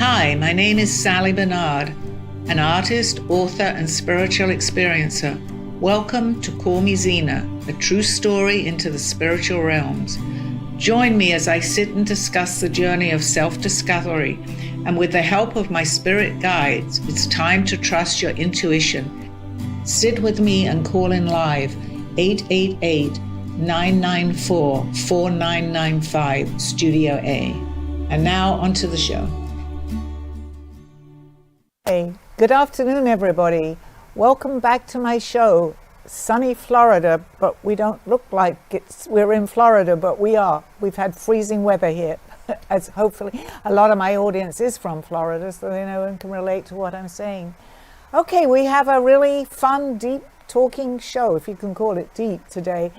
Hi, my name is Sally Barnard, an artist, author, and spiritual experiencer. Welcome to Call Me Zena, a true story into the spiritual realms. Join me as I sit and discuss the journey of self-discovery, and with the help of my spirit guides, it's time to trust your intuition. Sit with me and call in live, 888-994-4995, Studio A. And now onto the show. Hey, good afternoon, everybody. Welcome back to my show. Sunny Florida, but we don't look like we're in Florida, but we are. We've had freezing weather here. As hopefully a lot of my audience is from Florida, so they know and can relate to what I'm saying. Okay, we have a really fun, deep talking show, if you can call it deep, today.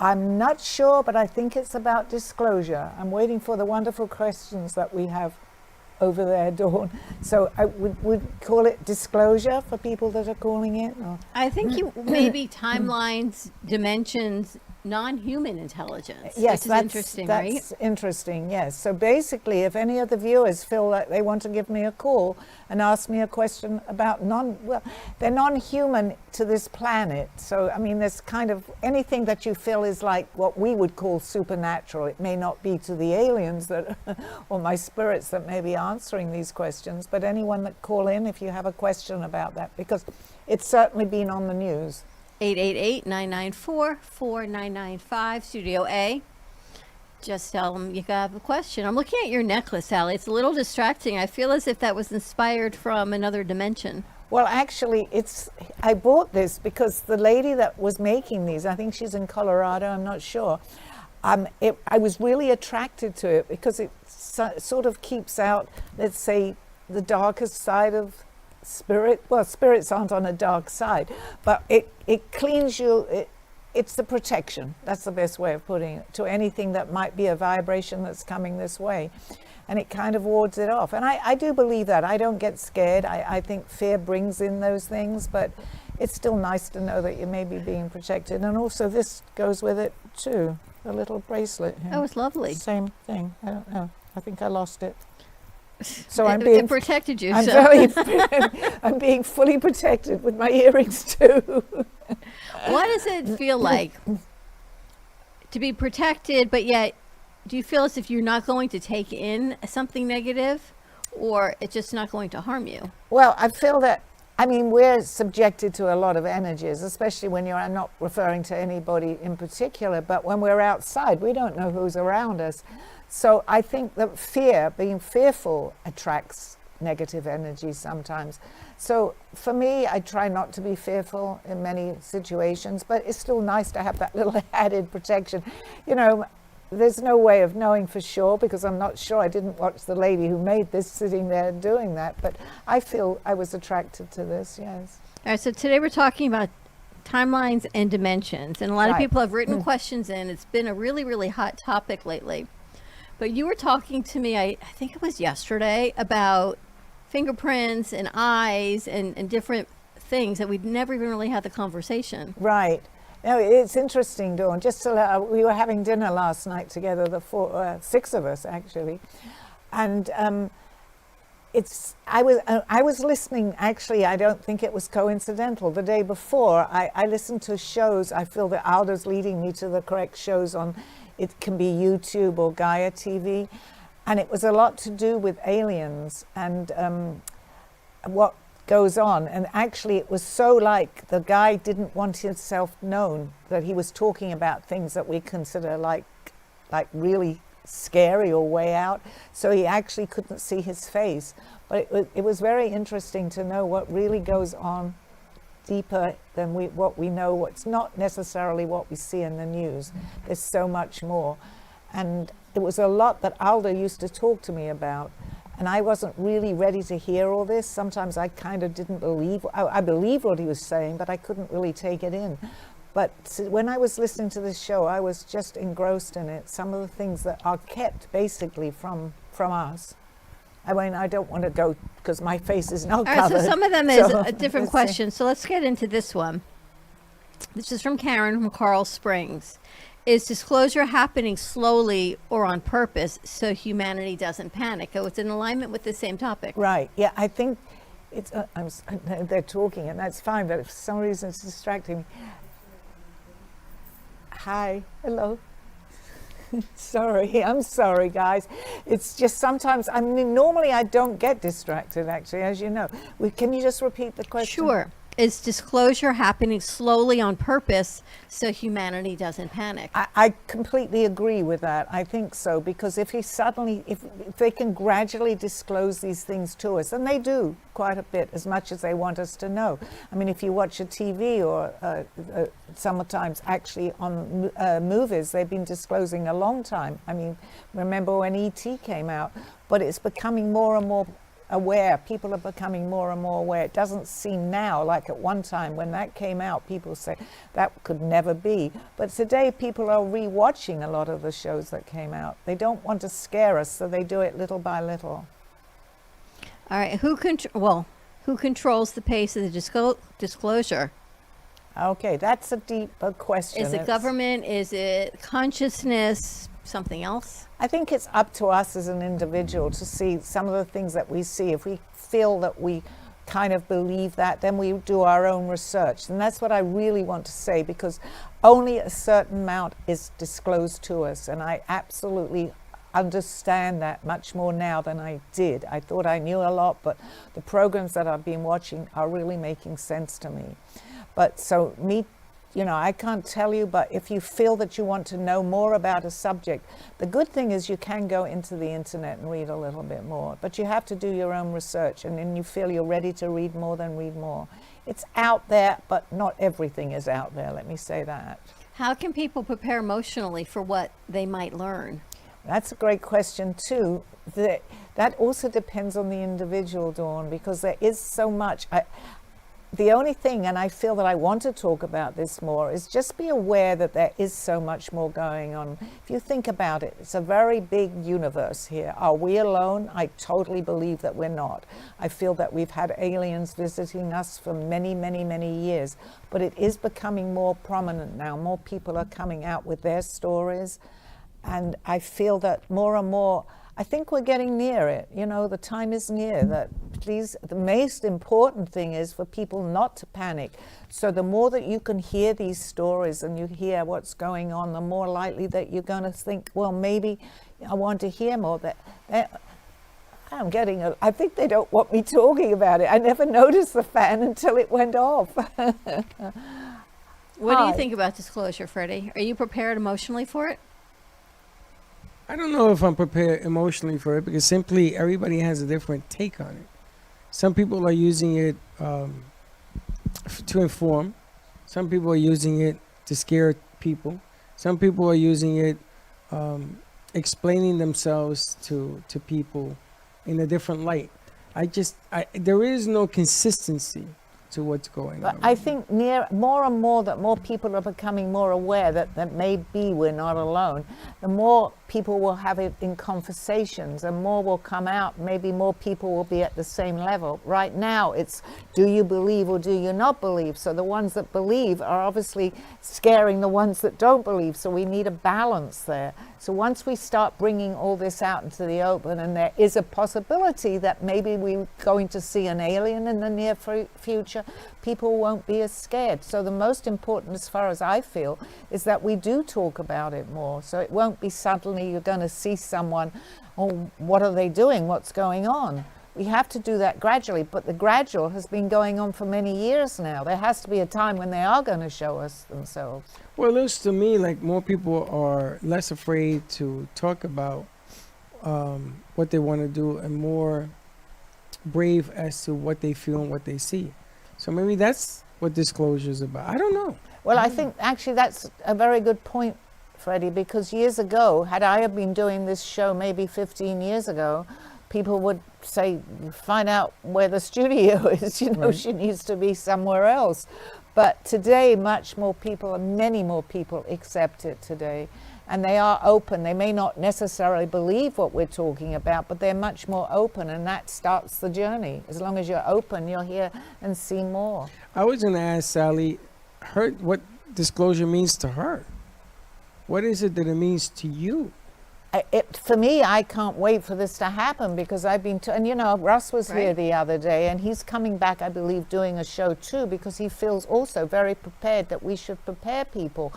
I'm not sure, but I think it's about disclosure. I'm waiting for the wonderful questions that we have over there, Dawn. So I would call it disclosure for people that are calling it? Or? I think you maybe timelines, dimensions, non-human intelligence. Yes, that's interesting, right? That's interesting, yes. So basically, if any of the viewers feel like they want to give me a call and ask me a question about they're non-human to this planet. So, I mean, there's kind of anything that you feel is like what we would call supernatural. It may not be to the aliens that, or my spirits that may be answering these questions, but anyone that call in if you have a question about that, because it's certainly been on the news. 888-994-4995, Studio A. Just tell them you have a question. I'm looking at your necklace, Sally. It's a little distracting. I feel as if that was inspired from another dimension. Well, actually, I bought this because the lady that was making these, I think she's in Colorado, I'm not sure. I was really attracted to it because it sort of keeps out, let's say, the darkest side of spirit. Well, spirits aren't on a dark side, but it cleans you. It's the protection. That's the best way of putting it, to anything that might be a vibration that's coming this way, and it kind of wards it off. And I do believe that. I don't get scared. I think fear brings in those things, but it's still nice to know that you may be being protected. And also this goes with it too, the little bracelet here. Oh, it's lovely. Same thing. I don't know. I think I lost it. So it protected you. I'm being fully protected with my earrings too. What does it feel like to be protected, but yet do you feel as if you're not going to take in something negative, or it's just not going to harm you? Well, I feel that, I mean, we're subjected to a lot of energies, especially when I'm not referring to anybody in particular, but when we're outside, we don't know who's around us. So I think that being fearful attracts negative energy sometimes. So for me, I try not to be fearful in many situations, but it's still nice to have that little added protection. You know, there's no way of knowing for sure, because I'm not sure. I didn't watch the lady who made this sitting there doing that, but I feel I was attracted to this, yes. All right, so today we're talking about timelines and dimensions, and a lot of people have written questions in. It's been a really, really hot topic lately. But you were talking to me, I think it was yesterday, about fingerprints and eyes and different things that we'd never even really had the conversation. Right. No, it's interesting, Dawn. We were having dinner last night together, six of us actually, and I was listening. Actually, I don't think it was coincidental. The day before, I listened to shows. I feel that Alda's leading me to the correct shows on. It can be YouTube or Gaia TV, and it was a lot to do with aliens and what goes on. And actually, it was so like the guy didn't want himself known, that he was talking about things that we consider like really scary or way out. So he actually couldn't see his face. But it was very interesting to know what really goes on deeper than what we know, what's not necessarily what we see in the news. There's so much more. And it was a lot that Alda used to talk to me about, and I wasn't really ready to hear all this. Sometimes I kind of didn't believe, I believed what he was saying, but I couldn't really take it in. But when I was listening to this show, I was just engrossed in it. Some of the things that are kept basically from us. I mean, I don't want to go because my face is not covered. All right, so some of them is a different question. So let's get into this one. This is from Karen from Coral Springs. Is disclosure happening slowly or on purpose so humanity doesn't panic? Oh, it's in alignment with the same topic. Right. Yeah, I think it's. They're talking, and that's fine. But for some reason, it's distracting me. Hi. Hello. Sorry. I'm sorry, guys. It's just sometimes. I mean, normally I don't get distracted. Actually, as you know. Can you just repeat the question? Sure. Is disclosure happening slowly on purpose so humanity doesn't panic? I completely agree with that. I think so, because if they can gradually disclose these things to us, and they do quite a bit, as much as they want us to know. I mean, if you watch a TV or sometimes actually on movies, they've been disclosing a long time. I mean, remember when E.T. came out, but it's becoming more and more aware. People are becoming more and more aware. It doesn't seem now like at one time when that came out, people say that could never be. But today people are rewatching a lot of the shows that came out. They don't want to scare us, so they do it little by little. All right. Who controls the pace of the disclosure? Okay, that's a deeper question. Is it government? Is it consciousness? Something else? I think it's up to us as an individual to see some of the things that we see. If we feel that we kind of believe that, then we do our own research. And that's what I really want to say, because only a certain amount is disclosed to us. And I absolutely understand that much more now than I did. I thought I knew a lot, but the programs that I've been watching are really making sense to me. But so I can't tell you, but if you feel that you want to know more about a subject, the good thing is you can go into the internet and read a little bit more, but you have to do your own research, and then you feel you're ready to read more, then read more. It's out there, but not everything is out there, let me say that. How can people prepare emotionally for what they might learn? That's a great question too. That also depends on the individual, Dawn, because there is so much. The only thing, and I feel that I want to talk about this more, is just be aware that there is so much more going on. If you think about it, it's a very big universe here. Are we alone? I totally believe that we're not. I feel that we've had aliens visiting us for many, many, many years, but it is becoming more prominent now. More people are coming out with their stories, and I feel that more and more, I think we're getting near it. The time is near. That the most important thing is for people not to panic. So the more that you can hear these stories and you hear what's going on, the more likely that you're going to think, well, maybe I want to hear more. I think they don't want me talking about it. I never noticed the fan until it went off. What do you think about disclosure, Freddie? Are you prepared emotionally for it? I don't know if I'm prepared emotionally for it, because simply everybody has a different take on it. Some people are using it to inform. Some people are using it to scare people. Some people are using it explaining themselves to people in a different light. There is no consistency to what's going on. I think more and more that more people are becoming more aware that maybe we're not alone. The more people will have it in conversations and more will come out, maybe more people will be at the same level. Right now it's, do you believe or do you not believe? So the ones that believe are obviously scaring the ones that don't believe. So we need a balance there. So once we start bringing all this out into the open, and there is a possibility that maybe we're going to see an alien in the near future, people won't be as scared. So the most important, as far as I feel, is that we do talk about it more. So it won't be suddenly you're going to see someone, oh, what are they doing? What's going on? We have to do that gradually, but the gradual has been going on for many years now. There has to be a time when they are going to show us themselves. Well, it looks to me like more people are less afraid to talk about what they want to do and more brave as to what they feel and what they see. So maybe that's what disclosure is about. I don't know. Well, I think actually that's a very good point, Freddie, because years ago, had I have been doing this show maybe 15 years ago, people would say, find out where the studio is, right. She needs to be somewhere else. But today, many more people accept it today. And they are open. They may not necessarily believe what we're talking about, but they're much more open, and that starts the journey. As long as you're open, you'll hear and see more. I was going to ask Sally what disclosure means to her. What is it that it means to you? For me, I can't wait for this to happen because I've been and you know, Russ was here the other day, and he's coming back, I believe, doing a show too, because he feels also very prepared that we should prepare people.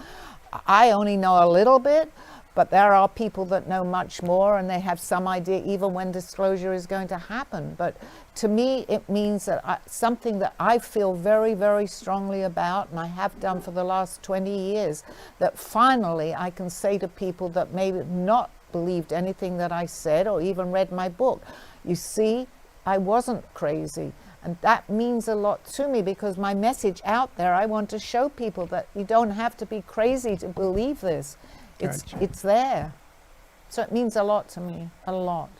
I only know a little bit, but there are people that know much more, and they have some idea even when disclosure is going to happen. But to me, it means that something that I feel very, very strongly about, and I have done for the last 20 years, that finally I can say to people that maybe not believed anything that I said or even read my book, you see, I wasn't crazy. And that means a lot to me, because my message out there, I want to show people that you don't have to be crazy to believe this. It's there. So it means a lot to me, a lot.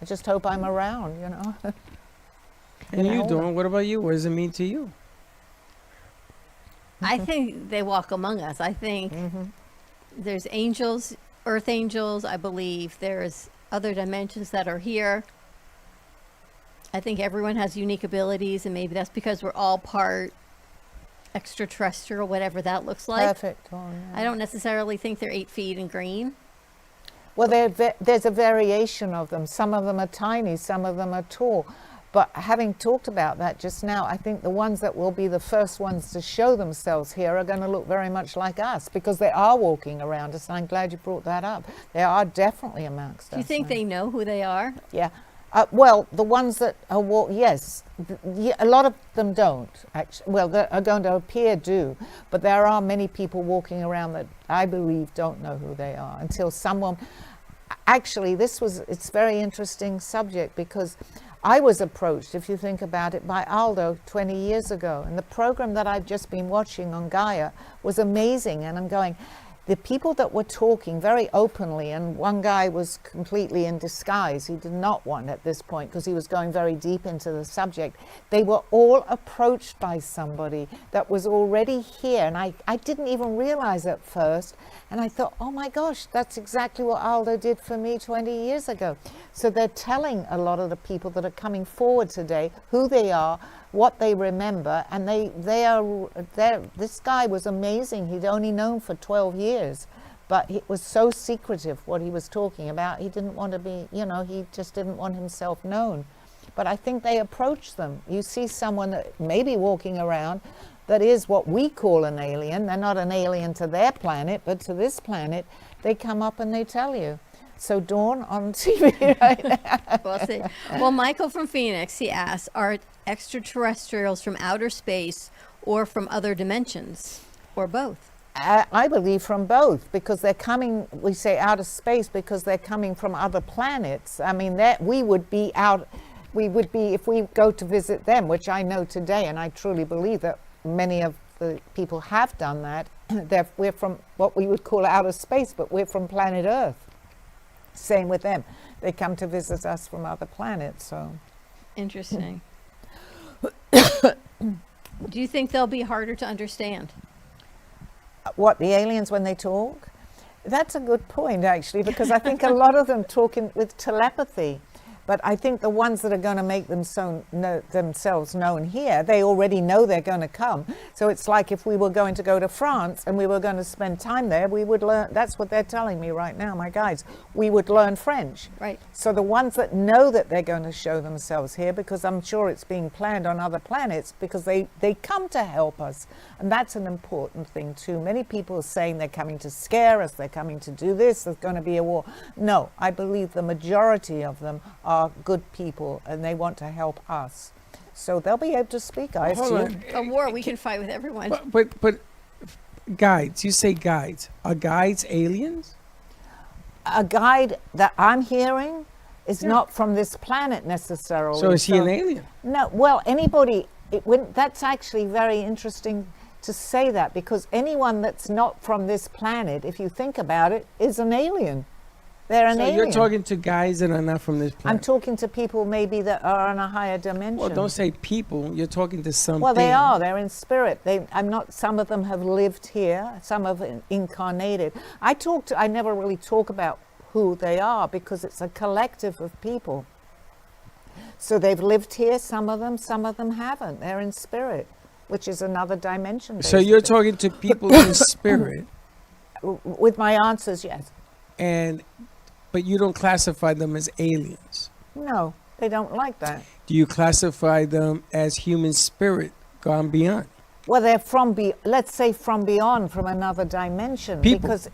I just hope I'm around, you know. And you, Dawn, what about you? What does it mean to you? I think they walk among us. I think there's angels, earth angels, I believe. There's other dimensions that are here. I think everyone has unique abilities, and maybe that's because we're all part extraterrestrial, whatever that looks like. Perfect. Oh, yeah. I don't necessarily think they're 8 feet and green. Well, there's a variation of them. Some of them are tiny, some of them are tall. But having talked about that just now, I think the ones that will be the first ones to show themselves here are going to look very much like us, because they are walking around us, and I'm glad you brought that up. They are definitely amongst us. Do you think they know who they are? Yeah. Well, the ones that are yes, a lot of them don't actually. Well, that are going to appear do, but there are many people walking around that I believe don't know who they are until someone. Actually, it's a very interesting subject, because I was approached, if you think about it, by Aldo 20 years ago, and the program that I've just been watching on Gaia was amazing, and I'm going. The people that were talking very openly, and one guy was completely in disguise, he did not want at this point because he was going very deep into the subject. They were all approached by somebody that was already here, and I didn't even realize at first, and I thought, oh my gosh, that's exactly what Aldo did for me 20 years ago. So they're telling a lot of the people that are coming forward today who they are, what they remember, and this guy was amazing. He'd only known for 12 years, but it was so secretive what he was talking about. He didn't want to be, he just didn't want himself known. But I think they approach them. You see someone that may be walking around that is what we call an alien. They're not an alien to their planet, but to this planet. They come up and they tell you. So Dawn on TV right now. We'll see. Well, Michael from Phoenix, he asks, are extraterrestrials from outer space or from other dimensions, or both? I believe from both, because they're coming, we say outer space because they're coming from other planets. I mean, we would be, if we go to visit them, which I know today, and I truly believe that many of the people have done that. We're from what we would call outer space, but we're from planet Earth. Same with them. They come to visit us from other planets. So interesting. Do you think they'll be harder to understand? What, the aliens when they talk? That's a good point, actually, because I think a lot of them talk with telepathy. But I think the ones that are going to make themselves known here, they already know they're going to come. So it's like if we were going to go to France and we were going to spend time there, we would learn. That's what they're telling me right now, my guides. We would learn French. Right. So the ones that know that they're going to show themselves here, because I'm sure it's being planned on other planets, because they come to help us. And that's an important thing too. Many people are saying they're coming to scare us, they're coming to do this, there's going to be a war. No, I believe the majority of them are good people, and they want to help us. So they'll be able to speak, I assume. A war, we can fight with everyone. But guides, you say guides. Are guides aliens? A guide that I'm hearing is not from this planet necessarily. So is he an alien? No, well, anybody, that's actually very interesting to say that, because anyone that's not from this planet, if you think about it, is an alien. They're an alien. So you're talking to guys that are not from this planet? I'm talking to people maybe that are on a higher dimension. Well, don't say people. You're talking to something. Well, they are. They're in spirit. Some of them have lived here. Some have incarnated. I never really talk about who they are, because it's a collective of people. So they've lived here, some of them haven't. They're in spirit, which is another dimension. So you're talking to people in spirit. With my answers, yes. But you don't classify them as aliens. No, they don't like that. Do you classify them as human spirit gone beyond? Well, they're let's say from beyond, from another dimension. People. Because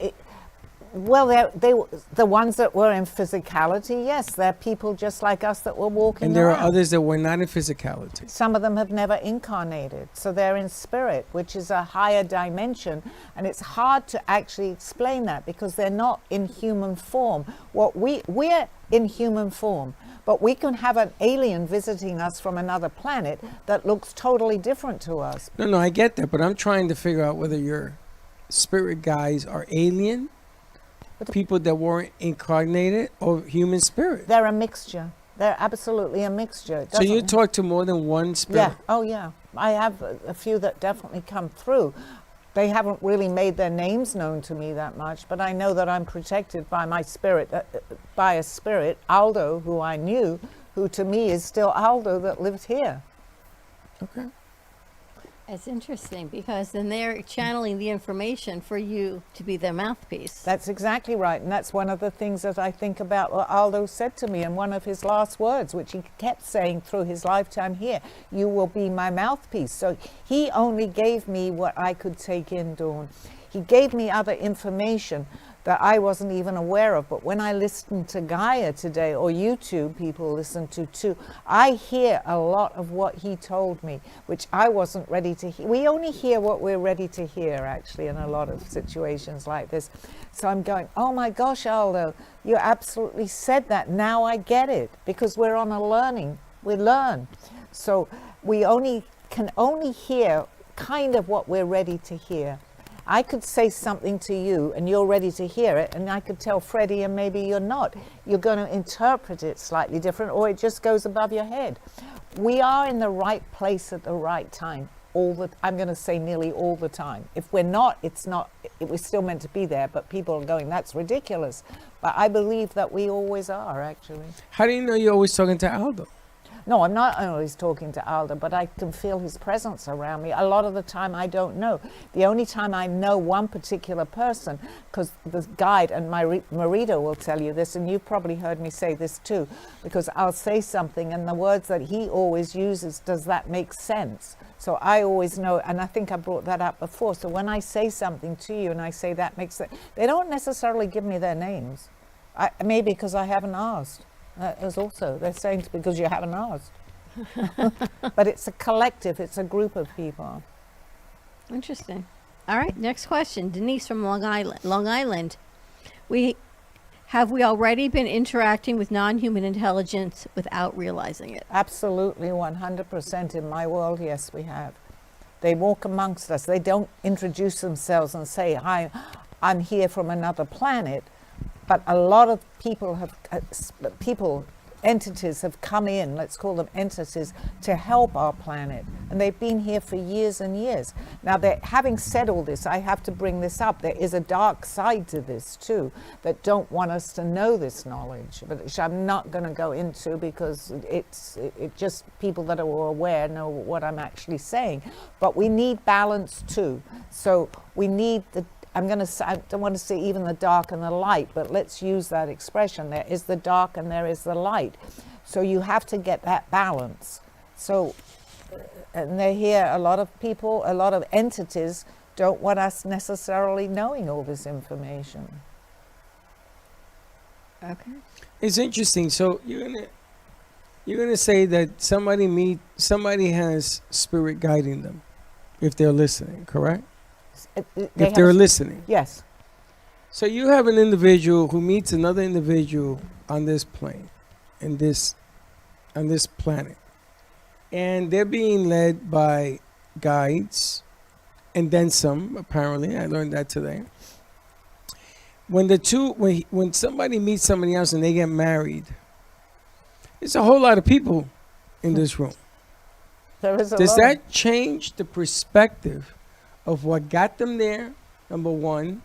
the ones that were in physicality, yes, they're people just like us that were walking And there around. are others that were not in physicality. Some of them have never incarnated, so they're in spirit, which is a higher dimension, and it's hard to actually explain that because they're not in human form. We're in human form, but we can have an alien visiting us from another planet that looks totally different to us. No, I get that, but I'm trying to figure out whether your spirit guides are alien, people that weren't incarnated, or human spirit. They're a mixture. They're absolutely a mixture. So you talk to more than one spirit? Yeah. Oh, yeah. I have a few that definitely come through. They haven't really made their names known to me that much, but I know that I'm protected by my spirit, by a spirit, Aldo, who I knew, who to me is still Aldo that lived here. Okay. It's interesting because then they're channeling the information for you to be their mouthpiece. That's exactly right. And that's one of the things that I think about what Aldo said to me in one of his last words, which he kept saying through his lifetime here, you will be my mouthpiece. So he only gave me what I could take in, Dawn. He gave me other information that I wasn't even aware of. But when I listened to Gaia today, or YouTube people listen to too, I hear a lot of what he told me, which I wasn't ready to hear. We only hear what we're ready to hear, actually, in a lot of situations like this. So I'm going, oh my gosh, Aldo, you absolutely said that. Now I get it, because we're on a learning. We learn. So we can only hear kind of what we're ready to hear. I could say something to you and you're ready to hear it, and I could tell Freddie and maybe you're not. You're going to interpret it slightly different, or it just goes above your head. We are in the right place at the right time. I'm going to say nearly all the time. If we're not, we're still meant to be there, but people are going, that's ridiculous. But I believe that we always are, actually. How do you know you're always talking to Aldo? No, I'm not always talking to Aldo, but I can feel his presence around me. A lot of the time I don't know. The only time I know one particular person, because the guide, and Marita will tell you this, and you've probably heard me say this too, because I'll say something and the words that he always uses, does that make sense? So I always know, and I think I brought that up before. So when I say something to you and I say that makes sense, they don't necessarily give me their names. Maybe because I haven't asked. They're saying it's because you haven't asked. But it's a collective, it's a group of people. Interesting. All right, next question. Denise from Long Island. Have we already been interacting with non-human intelligence without realizing it? Absolutely, 100% in my world, yes, we have. They walk amongst us. They don't introduce themselves and say, hi, I'm here from another planet. But a lot of entities have come in, let's call them entities, to help our planet. And they've been here for years and years. Now, having said all this, I have to bring this up. There is a dark side to this, too, that don't want us to know this knowledge, but which I'm not going to go into because it just people that are aware know what I'm actually saying. But we need balance, too. So we need I don't want to say even the dark and the light, but let's use that expression. There is the dark and there is the light. So you have to get that balance. So, and they're here, a lot of people, a lot of entities don't want us necessarily knowing all this information. Okay. It's interesting. So you're gonna say that somebody has spirit guiding them, if they're listening, correct? If they're listening. Yes. So you have an individual who meets another individual on this plane, on this planet, and they're being led by guides, and then some. Apparently, I learned that today. When somebody meets somebody else and they get married, there's a whole lot of people in this room. There is a Does lot. that change the perspective of what got them there, number one?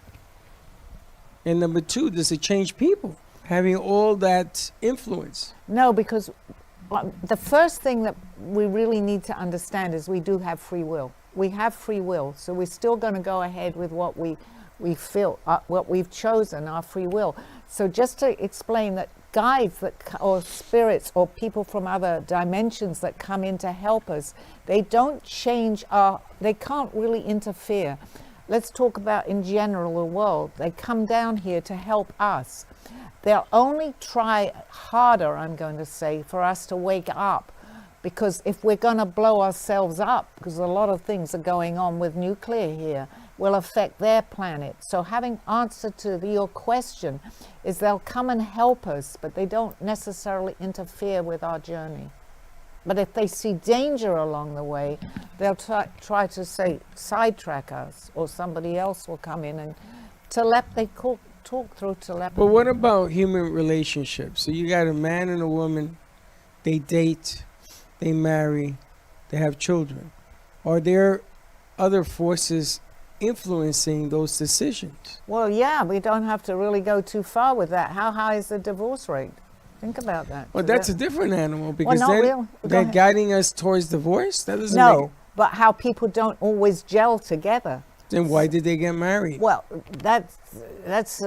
And number two, does it change people having all that influence? No, because the first thing that we really need to understand is we do have free will. We have free will, so we're still going to go ahead with what we We feel what we've chosen, our free will. So just to explain that guides or spirits or people from other dimensions that come in to help us, they don't change they can't really interfere. Let's talk about in general the world. They come down here to help us. They'll only try harder, I'm going to say, for us to wake up. Because if we're going to blow ourselves up, because a lot of things are going on with nuclear here, will affect their planet. So having answer to your question is they'll come and help us, but they don't necessarily interfere with our journey. But if they see danger along the way, they'll try to say sidetrack us, or somebody else will come in and they talk through telepathy. But what about human relationships? So you got a man and a woman, they date, they marry, they have children. Are there other forces influencing those decisions? Well, yeah, we don't have to really go too far with that. How high is the divorce rate? Think about that. Well, that's a different animal, because not then real. they're guiding us towards divorce? That doesn't No, but how people don't always gel together. Then why did they get married? Well, that's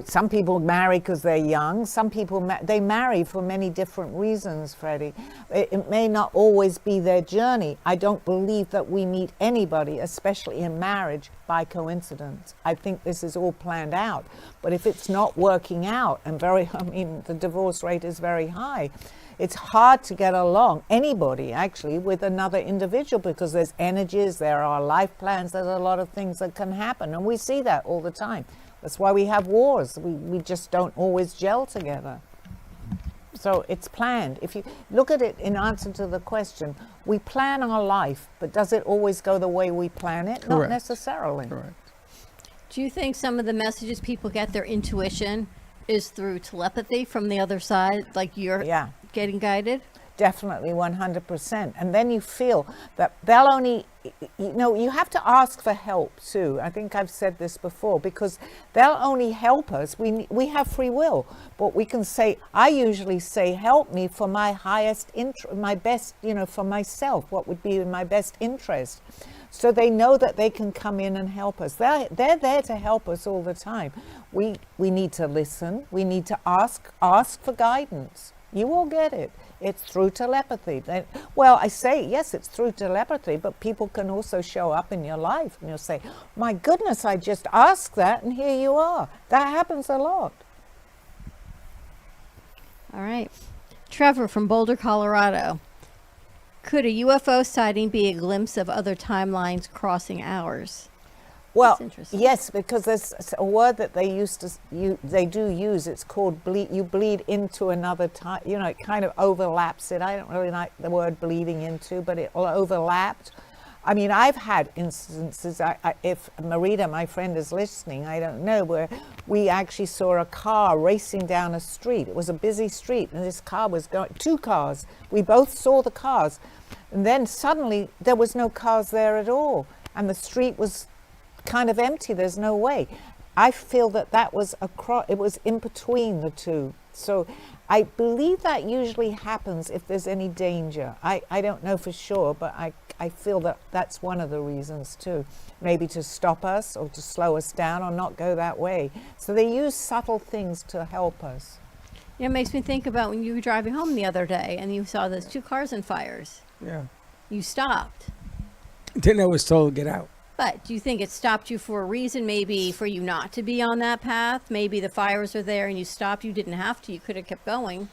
some people marry because they're young. Some people they marry for many different reasons, Freddie. It may not always be their journey. I don't believe that we meet anybody, especially in marriage, by coincidence. I think this is all planned out. But if it's not working out, and the divorce rate is very high, it's hard to get along, anybody actually, with another individual, because there's energies, there are life plans, there's a lot of things that can happen, and we see that all the time. That's why we have wars. We just don't always gel together. So it's planned. If you look at it in answer to the question, we plan our life, but does it always go the way we plan it? Correct. Not necessarily. Correct. Do you think some of the messages people get, their intuition, is through telepathy from the other side, like you're getting guided? Definitely, 100%. And then you feel that they'll only, you have to ask for help too. I think I've said this before, because they'll only help us. We have free will, but we can say, I usually say, help me for my highest my best, for myself, what would be in my best interest. So they know that they can come in and help us. They're there to help us all the time. We need to listen. We need to ask for guidance. You all get it. It's through telepathy. I say, yes, it's through telepathy, but people can also show up in your life and you'll say, my goodness, I just asked that and here you are. That happens a lot. All right. Trevor from Boulder, Colorado. Could a UFO sighting be a glimpse of other timelines crossing ours? Well, yes, because there's a word that they do use. It's called bleed. You bleed into another time. It kind of overlaps it. I don't really like the word bleeding into, but it overlapped. I mean, I've had instances. If Marita, my friend, is listening, I don't know, where we actually saw a car racing down a street. It was a busy street, and this car was going. 2 cars. We both saw the cars, and then suddenly there was no cars there at all, and the street was kind of empty. There's no way. I feel that was it was in between the two. So I believe that usually happens if there's any danger. I don't know for sure, but I feel that that's one of the reasons too. Maybe to stop us or to slow us down or not go that way. So they use subtle things to help us. It makes me think about when you were driving home the other day and you saw those 2 cars in fires. Yeah. You stopped. Then I was told, get out. But do you think it stopped you for a reason, maybe for you not to be on that path? Maybe the fires are there and you stopped. You didn't have to. You could have kept going.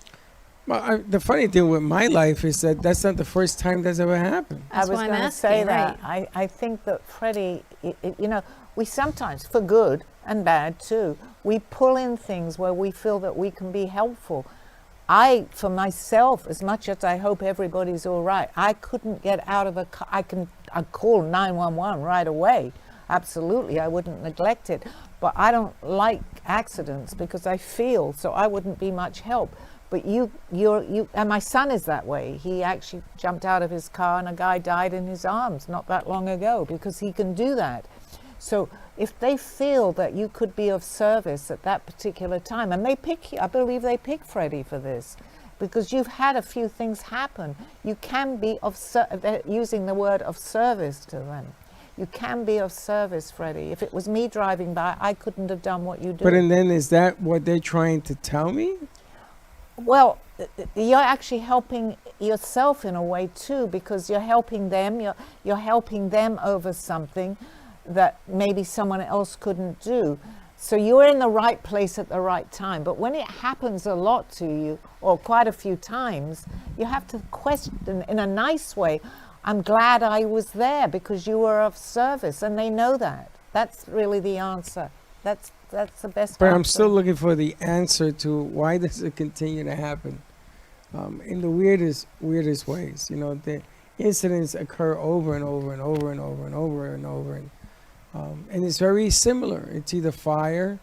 Well, the funny thing with my life is that that's not the first time that's ever happened. That's I was going to say that. Right. I think that Freddie, we sometimes, for good and bad too, we pull in things where we feel that we can be helpful. For myself, as much as I hope everybody's all right, I couldn't get out of a car. I call 911 right away. Absolutely, I wouldn't neglect it. But I don't like accidents because I feel, so I wouldn't be much help. But you, and my son is that way. He actually jumped out of his car and a guy died in his arms not that long ago because he can do that. So if they feel that you could be of service at that particular time, and they pick you, I believe they pick Freddie for this, because you've had a few things happen. You can be using the word of service to them. You can be of service, Freddie. If it was me driving by, I couldn't have done what you do. But and then is that what they're trying to tell me? Well, you're actually helping yourself in a way too, because you're helping them. You're helping them over something that maybe someone else couldn't do. So you're in the right place at the right time. But when it happens a lot to you, or quite a few times, you have to question in a nice way. I'm glad I was there because you were of service, and they know that. That's really the answer. That's the best But answer. I'm still looking for the answer to why does it continue to happen in the weirdest ways. You know, the incidents occur over and over and over and over and over and over, and it's very similar. It's either fire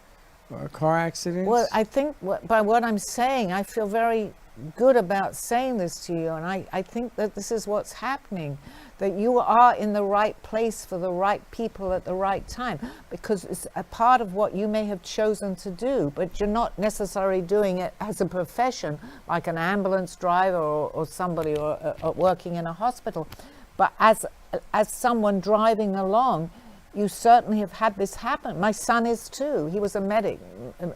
or a car accident. Well, I think by what I'm saying, I feel very good about saying this to you, and I think that this is what's happening, that you are in the right place for the right people at the right time, because it's a part of what you may have chosen to do, but you're not necessarily doing it as a profession, like an ambulance driver or somebody or working in a hospital, but as someone driving along. You certainly have had this happen. My son is too. He was a medic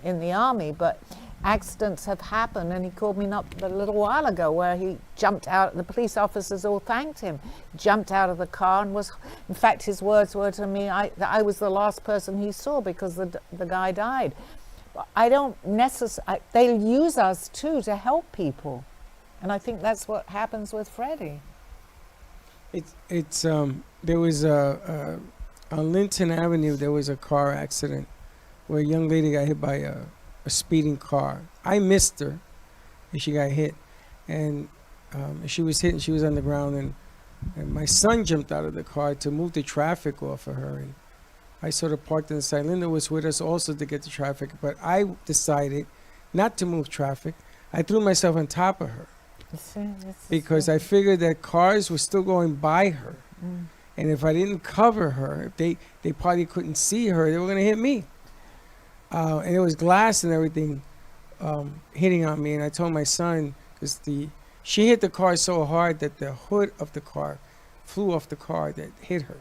in the army, but accidents have happened, and he called me up a little while ago where he jumped out. The police officers all thanked him. Jumped out of the car and was, in fact, his words were to me, that I was the last person he saw because the guy died. But I don't necessarily, they'll use us too to help people. And I think that's what happens with Freddie. There was on Linton Avenue, there was a car accident where a young lady got hit by a speeding car. I missed her, and she got hit. And she was hit, and she was on the ground. And my son jumped out of the car to move the traffic off of her. And I sort of parked on the side. Linda was with us also to get the traffic. But I decided not to move traffic. I threw myself on top of her because I figured that cars were still going by her. And if I didn't cover her, if they probably couldn't see her, they were going to hit me. And there was glass and everything hitting on me. And I told my son, because she hit the car so hard that the hood of the car flew off the car that hit her.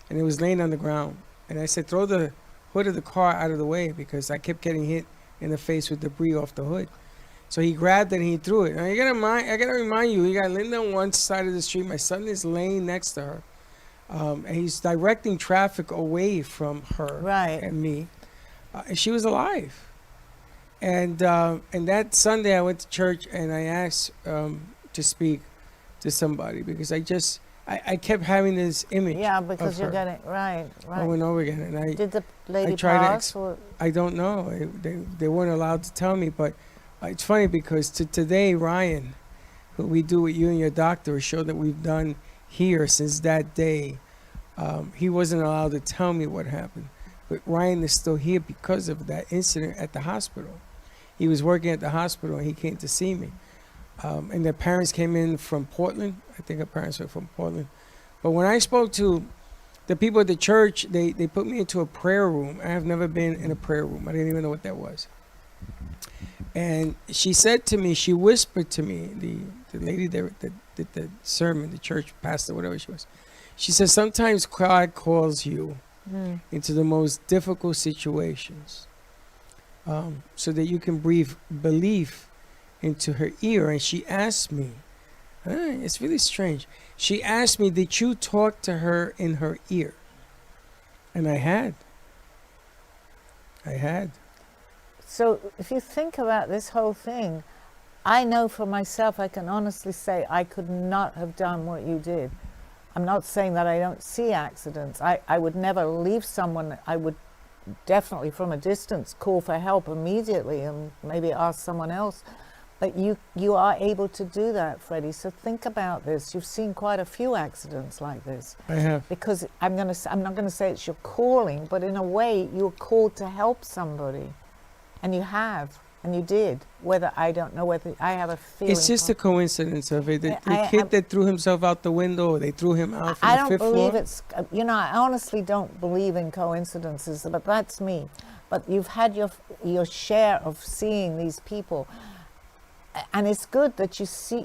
And it was laying on the ground. And I said, throw the hood of the car out of the way, because I kept getting hit in the face with debris off the hood. So he grabbed it and he threw it. Now I gotta remind you, you got Linda on one side of the street. My son is laying next to her. And he's directing traffic away from her and me. And she was alive. And that Sunday I went to church and I asked to speak to somebody, because I kept having this image. Yeah, because of you're her getting right. over and over again. And did the lady pass? I don't know. They weren't allowed to tell me. But it's funny because today, Ryan, who we do with you and your doctor, a show that we've done here since that day, he wasn't allowed to tell me what happened. But Ryan is still here because of that incident at the hospital. He was working at the hospital and he came to see me. And their parents came in from Portland. I think her parents were from Portland. But when I spoke to the people at the church, they put me into a prayer room. I have never been in a prayer room. I didn't even know what that was. And she said to me, she whispered to me, the lady that did the sermon, the church pastor, whatever she was. She said, sometimes God calls you into the most difficult situations so that you can breathe belief into her ear. And she asked me, it's really strange. She asked me, did you talk to her in her ear? And I had. So if you think about this whole thing, I know for myself, I can honestly say I could not have done what you did. I'm not saying that I don't see accidents. I would never leave someone. I would definitely from a distance call for help immediately and maybe ask someone else. But you are able to do that, Freddie. So think about this. You've seen quite a few accidents like this. I have. Because I'm not going to say it's your calling, but in a way you're called to help somebody. And you have. And you did. Whether I don't know whether I have a feeling. It's just a coincidence of it. The kid that threw himself out the window, or they threw him out from the fifth floor. I don't believe it's. I honestly don't believe in coincidences, but that's me. But you've had your share of seeing these people. And it's good that you see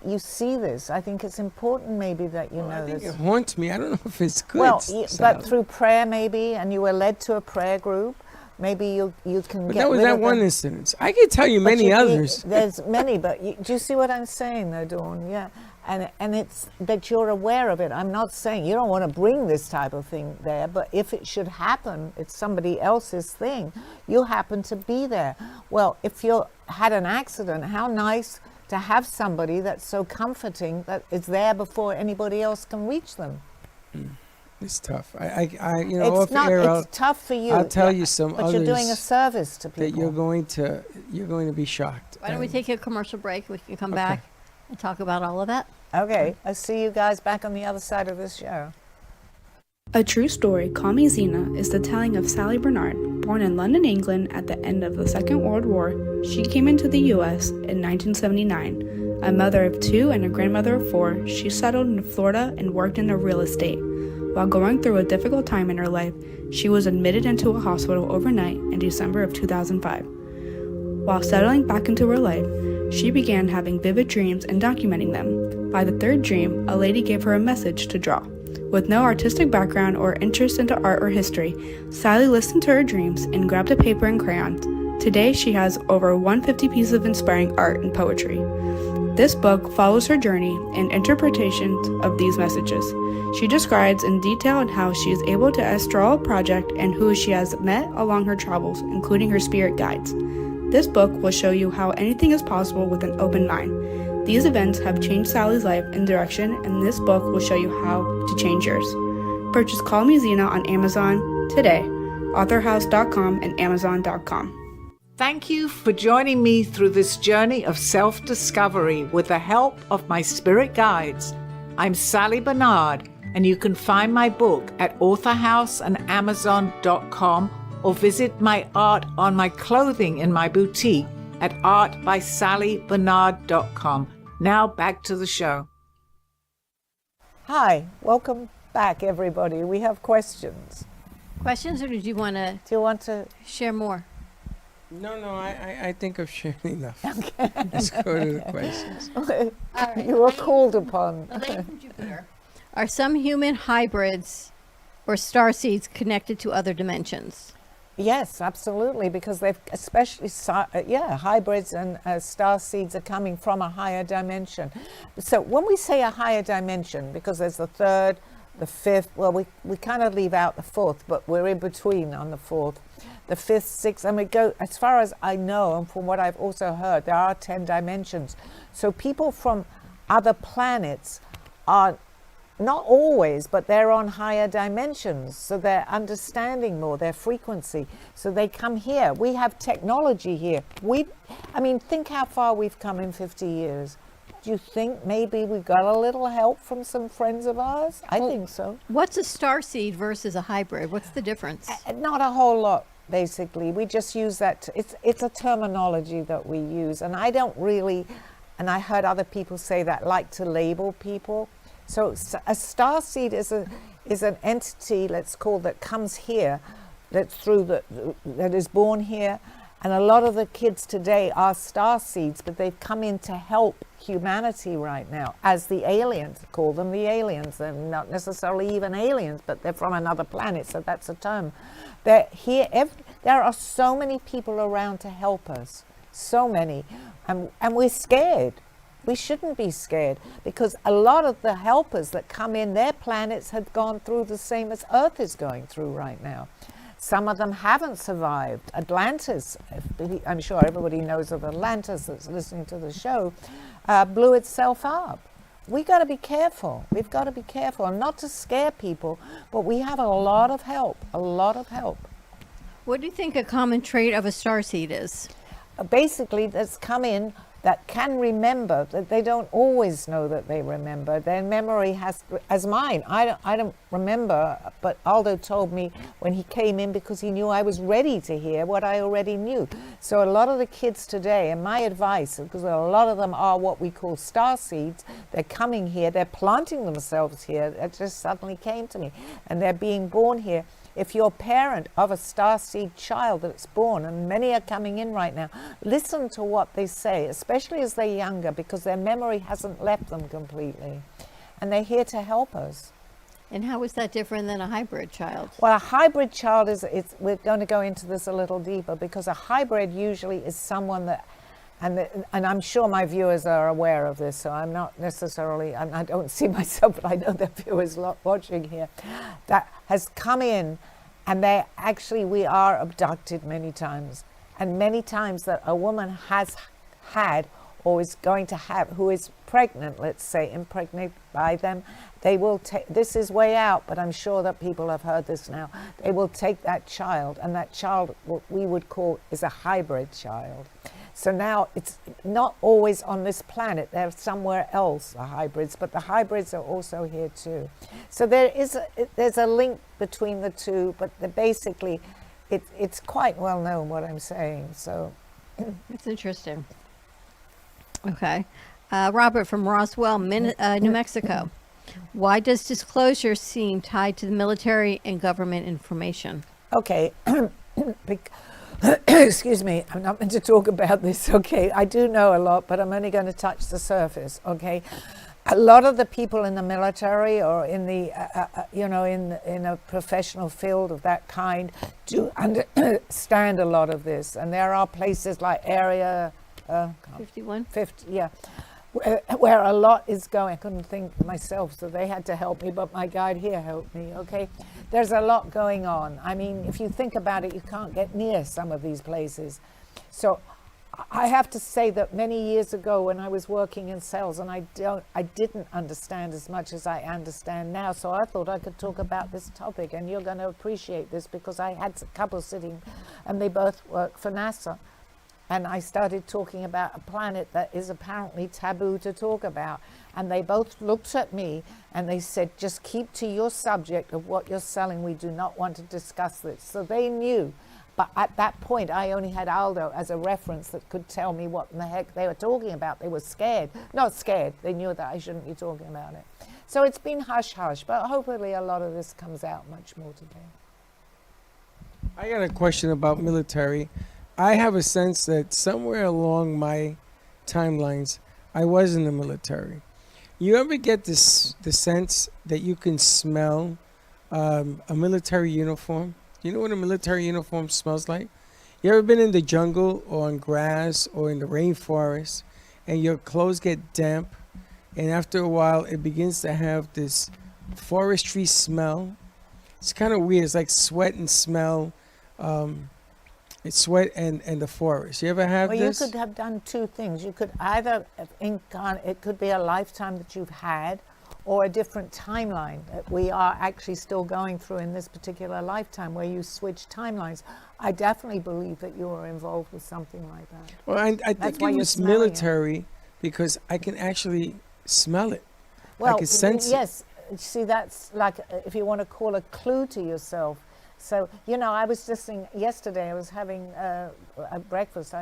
this. I think it's important maybe that you know I think this. it haunts me. I don't know if it's good. Well, Sally. but through prayer maybe, and you were led to a prayer group, maybe you can But get that was rid that of one them. incident. I could tell you But many you'd be- others. There's many, but do you see what I'm saying though, Dawn? Yeah. And it's that you're aware of it. I'm not saying you don't want to bring this type of thing there, but if it should happen, it's somebody else's thing. You happen to be there. Well, if you had an accident, how nice to have somebody that's so comforting that is there before anybody else can reach them. It's tough. I you know, It's not. It's tough for you. I'll tell you some but others you're doing a service to people. that you're going to be shocked. Why don't we take a commercial break? We can come back and talk about all of that. Okay, I'll see you guys back on the other side of this show. A true story, Call Me Zena, is the telling of Sally Barnard. Born in London, England at the end of the Second World War, she came into the U.S. in 1979. A mother of 2 and a grandmother of 4, she settled in Florida and worked in real estate. While going through a difficult time in her life, she was admitted into a hospital overnight in December of 2005. While settling back into her life, she began having vivid dreams and documenting them. By the 3rd dream, a lady gave her a message to draw. With no artistic background or interest into art or history, Sally listened to her dreams and grabbed a paper and crayons. Today, she has over 150 pieces of inspiring art and poetry. This book follows her journey and interpretations of these messages. She describes in detail how she is able to astral a project and who she has met along her travels, including her spirit guides. This book will show you how anything is possible with an open mind. These events have changed Sally's life and direction, and this book will show you how to change yours. Purchase Call Me Zena on Amazon today, authorhouse.com and amazon.com. Thank you for joining me through this journey of self-discovery with the help of my spirit guides. I'm Sally Barnard, and you can find my book at authorhouse and amazon.com or visit my art on my clothing in my boutique at artbysallybernard.com. Now back to the show. Hi, welcome back, everybody. We have questions. Questions, or did you want to Do you want to? share more? No, I think I've shared enough. Let's go to the questions. You were called upon. Are some human hybrids or starseeds connected to other dimensions? Yes, absolutely, because they've especially, hybrids and star seeds are coming from a higher dimension. So when we say a higher dimension, because there's the 3rd, the 5th, well, we kind of leave out the 4th, but we're in between on the 4th, the 5th, 6th, and we go, as far as I know, and from what I've also heard, there are 10 dimensions. So people from other planets are not always, but they're on higher dimensions, so they're understanding more, their frequency. So they come here. We have technology here. Think how far we've come in 50 years. Do you think maybe we got a little help from some friends of ours? I think so. What's a starseed versus a hybrid? What's the difference? Not a whole lot, basically. We just use that. It's a terminology that we use, and I don't really, and I heard other people say that, like to label people. So a starseed is an entity, let's call, that comes here, that is born here, and a lot of the kids today are starseeds, but they've come in to help humanity right now, as the aliens, call them the aliens. They're not necessarily even aliens, but they're from another planet, so that's a term. They're here. There are so many people around to help us, so many, and we're scared. We shouldn't be scared, because a lot of the helpers that come in, their planets have gone through the same as Earth is going through right now. Some of them haven't survived. Atlantis, I'm sure everybody knows of Atlantis that's listening to the show, blew itself up. We got to be careful. We've got to be careful, and not to scare people, but we have a lot of help, What do you think a common trait of a starseed is? Basically, that's come in that can remember, that they don't always know that they remember. Their memory has, as mine, I don't remember, but Aldo told me when he came in, because he knew I was ready to hear what I already knew. So a lot of the kids today, and my advice, because a lot of them are what we call star seeds, they're coming here, they're planting themselves here. It just suddenly came to me, and they're being born here. if you're a parent of a starseed child that's born, and many are coming in right now, listen to what they say, especially as they're younger, because their memory hasn't left them completely. And they're here to help us. And how is that different than a hybrid child? Well, a hybrid child we're going to go into this a little deeper, because a hybrid usually is someone that, and I'm sure my viewers are aware of this, so I'm not necessarily, I don't see myself, but I know the viewers watching here, that has come in, and we are abducted many times. And many times that a woman has had or is going to have, who is pregnant, let's say, impregnated by them, they will take, this is way out, but I'm sure that people have heard this now, they will take that child, and that child, what we would call, is a hybrid child. So now it's not always on this planet, they're somewhere else, the hybrids, but the hybrids are also here too. So there's a link between the two, but basically it's quite well known what I'm saying. So It's interesting. Okay. Robert from Roswell, New Mexico. Why does disclosure seem tied to the military and government information? Okay. Excuse me, I'm not meant to talk about this, okay? I do know a lot, but I'm only going to touch the surface, okay? A lot of the people in the military or in the, in a professional field of that kind do understand a lot of this. And there are places like Area 51? 50, yeah, where a lot is going. I couldn't think myself, so they had to help me, but my guide here helped me, okay? There's a lot going on. I mean, if you think about it, you can't get near some of these places. So I have to say that many years ago when I was working in sales, and I didn't understand as much as I understand now, so I thought I could talk about this topic, and you're going to appreciate this, because I had a couple sitting, and they both work for NASA. And I started talking about a planet that is apparently taboo to talk about. And they both looked at me and they said, just keep to your subject of what you're selling. We do not want to discuss this. So they knew. But at that point, I only had Aldo as a reference that could tell me what in the heck they were talking about. They were scared. Not scared. They knew that I shouldn't be talking about it. So it's been hush-hush. But hopefully a lot of this comes out much more today. I got a question about military. I have a sense that somewhere along my timelines, I was in the military. You ever get the sense that you can smell a military uniform? You know what a military uniform smells like? You ever been in the jungle or on grass or in the rainforest and your clothes get damp, and after a while it begins to have this forestry smell? It's kind of weird. It's like sweat and smell. It's sweat and the forest. You ever have this? Well, you could have done two things. You could either it could be a lifetime that you've had, or a different timeline that we are actually still going through in this particular lifetime, where you switch timelines. I definitely believe that you were involved with something like that. Well, I think it was military because I can actually smell it. Well, I can sense yes. See, that's like, if you want to call a clue to yourself. So, I was just yesterday, I was having a breakfast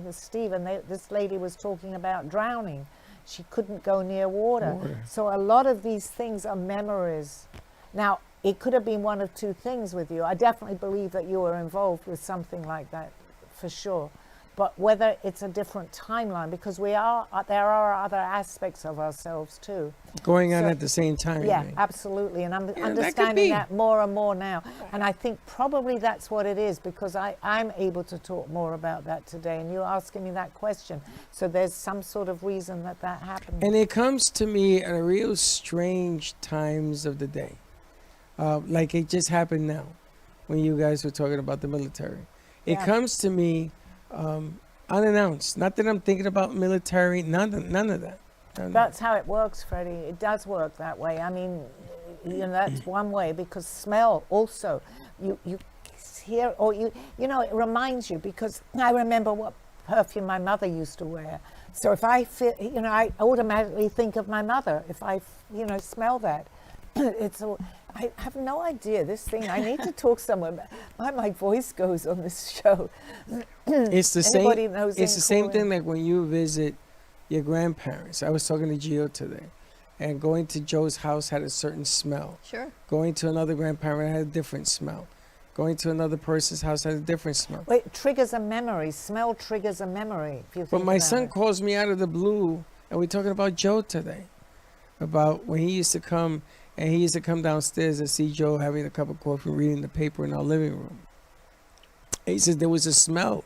with Steve, and this lady was talking about drowning. She couldn't go near water. So a lot of these things are memories. Now, it could have been one of two things with you. I definitely believe that you were involved with something like that, for sure. But whether it's a different timeline, because there are other aspects of ourselves too. Going on at the same time. Yeah, absolutely. And I'm understanding that more and more now. And I think probably that's what it is, because I'm able to talk more about that today. And you're asking me that question. So there's some sort of reason that happened. And it comes to me at a real strange times of the day. Like it just happened now when you guys were talking about the military. It comes to me unannounced. Not that I'm thinking about military, none of that. That's how it works, Freddie. It does work that way. I mean, that's one way, because smell also, you hear, or it reminds you, because I remember what perfume my mother used to wear. So if I feel, I automatically think of my mother if I, smell that. I have no idea, this thing, I need to talk somewhere. My voice goes on this show. It's the same thing like when you visit your grandparents. I was talking to Gio today, and going to Joe's house had a certain smell. Sure. Going to another grandparent had a different smell. Going to another person's house has a different smell. It triggers a memory. Smell triggers a memory. If you think But my about son it. calls me out of the blue, and we're talking about Joe today. About when he used to come, and he used to come downstairs and see Joe having a cup of coffee, reading the paper in our living room. And he says there was a smell.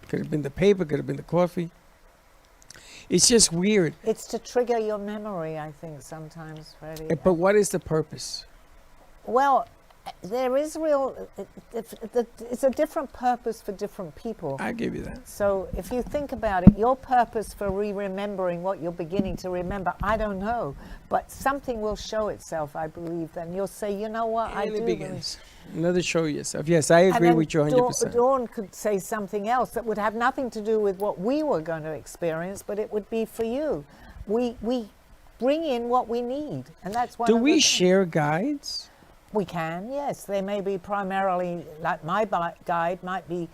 Could have been the paper, could have been the coffee. It's just weird. It's to trigger your memory, I think, sometimes, Freddie. But what is the purpose? Well, there is it's a different purpose for different people. I give you that. So if you think about it, your purpose for remembering what you're beginning to remember, I don't know. But something will show itself, I believe. Then you'll say, you know what, I And do it believe. begins. Another show yourself. Yes, I And agree then with you 100%. Dawn could say something else that would have nothing to do with what we were going to experience, but it would be for you. We bring in what we need, and that's one Do of we the things. share guides? We can, yes. They may be primarily, like my guide might be,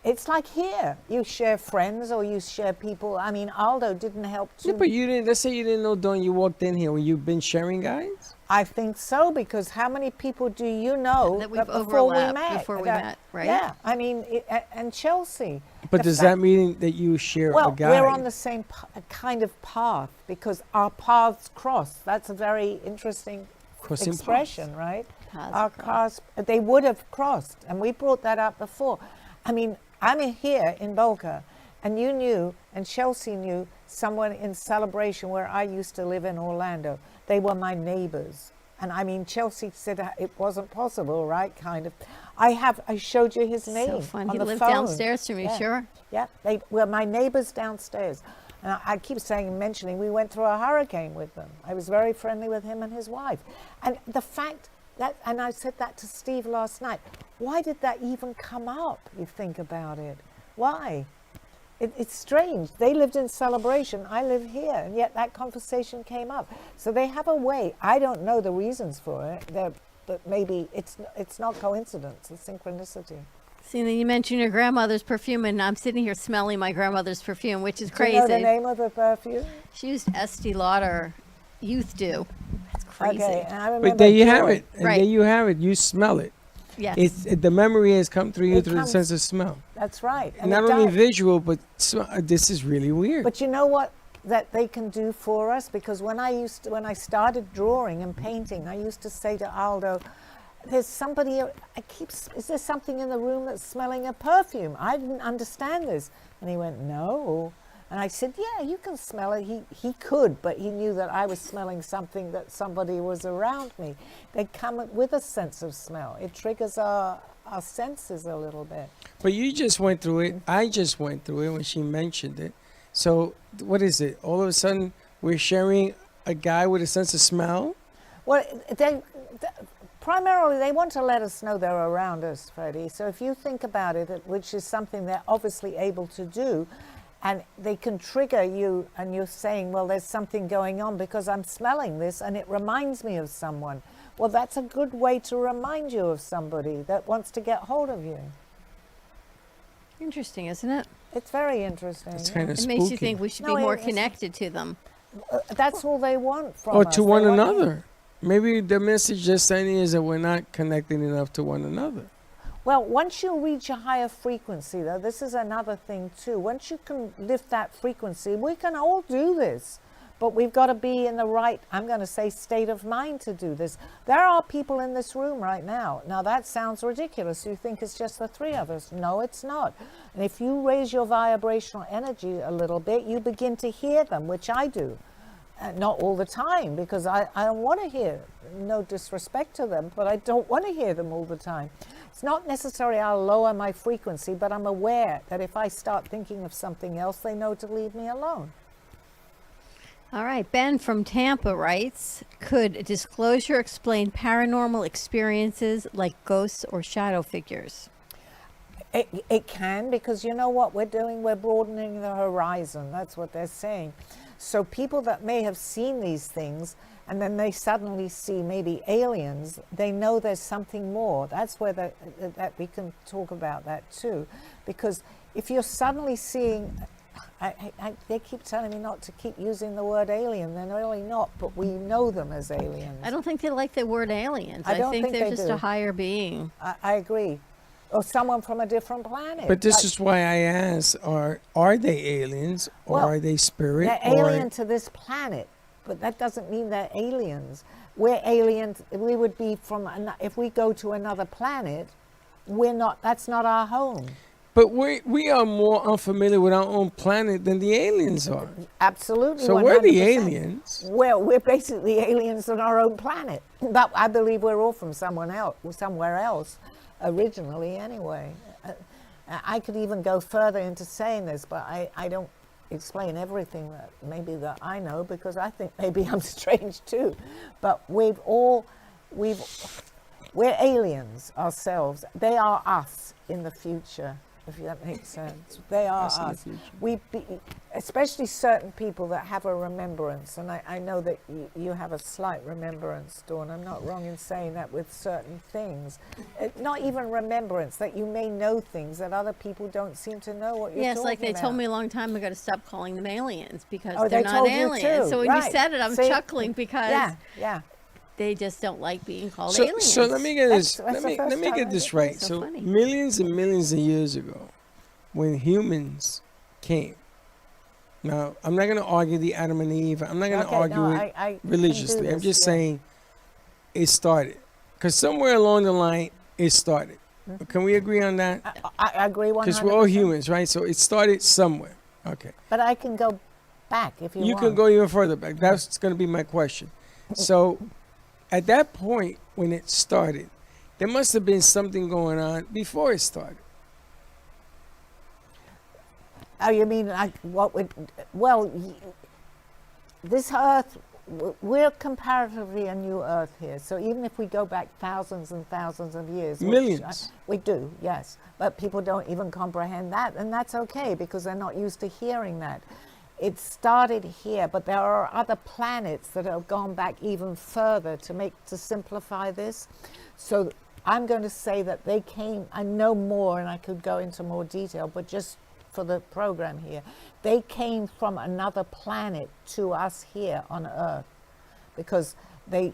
it's like here. You share friends or you share people. I mean, Aldo didn't help too. Yeah, but you didn't. Let's say you didn't know Dawn. You walked in here. Well, you've been sharing guides. I think so, because how many people do you know That we've before we overlapped met? before we met, right? Yeah, I mean, and Chelsea. But The does fact- that mean that you share Well, a guide? we're on the same kind of path because our paths cross. That's a very interesting Crossing expression, right? Paths Our cars, they would have crossed, and we brought that up before. I mean, I'm here in Boca, and you knew, and Chelsea knew, someone in Celebration where I used to live in Orlando. They were my neighbors. And I mean, Chelsea said it wasn't possible, right? Kind of. I showed you his name So fun. on He the lived phone. downstairs from you, Yeah. sure. Yeah, they were my neighbors downstairs. And I keep mentioning, we went through a hurricane with them. I was very friendly with him and his wife. And the fact that, and I said that to Steve last night, why did that even come up, you think about it? Why? It's strange. They lived in Celebration, I live here, and yet that conversation came up. So they have a way. I don't know the reasons for it, but maybe it's not coincidence, it's synchronicity. See, then you mentioned your grandmother's perfume, and I'm sitting here smelling my grandmother's perfume, which is Do crazy. you know the name of the perfume? She used Estee Lauder Youth Dew. That's crazy. Okay, and I remember But there you have Joy. it. And Right. there you have it. You smell it. Yes. The memory has come through you It through the comes- sense of smell. That's right. And not it only does. visual, but this is really weird. But you know what that they can do for us? Because when I started drawing and painting, I used to say to Aldo, there's somebody, is there something in the room that's smelling a perfume? I didn't understand this. And he went, no. And I said, yeah, you can smell it. He could, but he knew that I was smelling something, that somebody was around me. They come with a sense of smell. It triggers our senses a little bit. But you just went through it. I just went through it when she mentioned it. So what is it? All of a sudden, we're sharing a guy with a sense of smell? Well, primarily, they want to let us know they're around us, Freddie. So if you think about it, which is something they're obviously able to do, and they can trigger you, and you're saying, well, there's something going on because I'm smelling this, and it reminds me of someone. Well, that's a good way to remind you of somebody that wants to get hold of you. Interesting, isn't it? It's very interesting. It's yeah. kind of It spooky. makes you think we should No, be more it's- connected to them. That's all they want from Or us. to They one want- another. Maybe the message just sending is that we're not connected enough to one another. Well, once you reach a higher frequency, though, this is another thing too. Once you can lift that frequency, we can all do this. But we've got to be in the right, I'm going to say, state of mind to do this. There are people in this room right now. Now, that sounds ridiculous. You think it's just the three of us. No, it's not. And if you raise your vibrational energy a little bit, you begin to hear them, which I do. Not all the time, because I don't want to hear, no disrespect to them, but I don't want to hear them all the time. It's not necessarily I'll lower my frequency, but I'm aware that if I start thinking of something else, they know to leave me alone. All right, Ben from Tampa writes, could disclosure explain paranormal experiences like ghosts or shadow figures? It can, because you know what we're doing? We're broadening the horizon. That's what they're saying. So people that may have seen these things and then they suddenly see maybe aliens, they know there's something more. That's where that we can talk about that too. Because if you're suddenly seeing, they keep telling me not to keep using the word alien. They're really not, but we know them as aliens. I don't think they like the word aliens. I don't think think they're they just do. a higher being. I agree. or someone from a different planet. But this is why I asked, are they aliens or Well, are they spirit? they're alien to this planet, but that doesn't mean they're aliens. We're aliens. We would be if we go to another planet, that's not our home. But we are more unfamiliar with our own planet than the aliens are. Absolutely. So we're the 100%. aliens. Well, we're basically aliens on our own planet. But I believe we're all from somewhere else, originally anyway. I could even go further into saying this, but I don't explain everything that I know, because I think maybe I'm strange too. But we're aliens ourselves. They are us in the future, if that makes sense. They are us. Especially certain people that have a remembrance, and I know that you have a slight remembrance, Dawn. I'm not wrong in saying that with certain things. Not even remembrance, that you may know things that other people don't seem to know what you're talking about. Yes, like they told me a long time ago to stop calling them aliens because Oh, they're they not told you aliens. too. So when Right. you said it, I'm See? chuckling because Yeah. they just don't like being called So, aliens. so let me get this. That's the Let first me time get I this did right. so So funny. millions and millions of years ago, when humans came. Now, I'm not going to argue the Adam and Eve. I'm not going to argue it I religiously. can do I'm this, just yeah. saying it started. Because somewhere along the line, it started. Can we agree on that? I agree 100%. Because we're all humans, right? So it started somewhere. Okay. But I can go back if you want. You can go even further back. That's going to be my question. So at that point, when it started, there must have been something going on before it started. Oh, you mean like what would? Well, this Earth, we're comparatively a new Earth here. So even if we go back thousands and thousands of years, Millions. we do, yes. But people don't even comprehend that, and that's okay because they're not used to hearing that. It started here, but there are other planets that have gone back even further to simplify this. So I'm going to say that they came. I know more, and I could go into more detail, but just for the program here, they came from another planet to us here on Earth, because they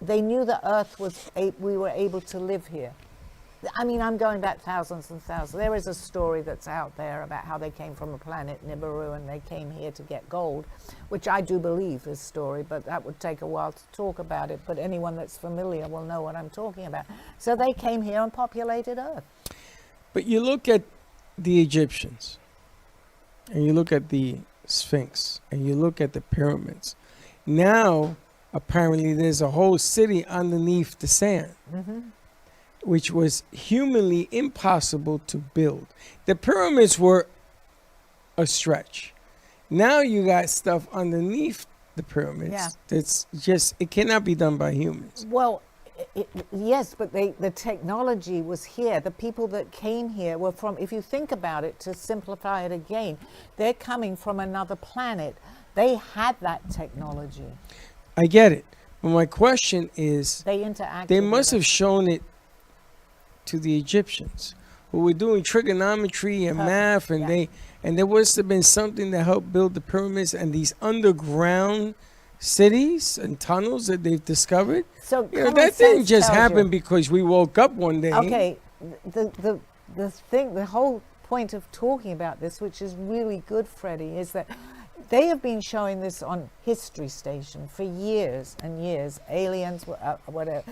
knew the Earth was we were able to live here. I mean, I'm going back thousands and thousands. There is a story that's out there about how they came from a planet, Nibiru, and they came here to get gold, which I do believe is story, but that would take a while to talk about it. But anyone that's familiar will know what I'm talking about. So they came here and populated Earth. But you look at the Egyptians, and you look at the Sphinx, and you look at the pyramids. Now, apparently, there's a whole city underneath the sand. Mm-hmm. Which was humanly impossible to build. The pyramids were a stretch. Now you got stuff underneath the pyramids. Yeah. That's just, it cannot be done by humans. Well, yes, but the technology was here. The people that came here were from, if you think about it, to simplify it again, they're coming from another planet. They had that technology. I get it. But my question is, They interacted. they must with have shown it to the Egyptians, who were doing trigonometry and Perfect, math, and yeah. there must have been something that helped build the pyramids and these underground cities and tunnels that they've discovered. So You know, common that didn't sense just tells happen you. because we woke up one day. Okay, the whole point of talking about this, which is really good, Freddie, is that they have been showing this on History Station for years and years. Aliens, whatever.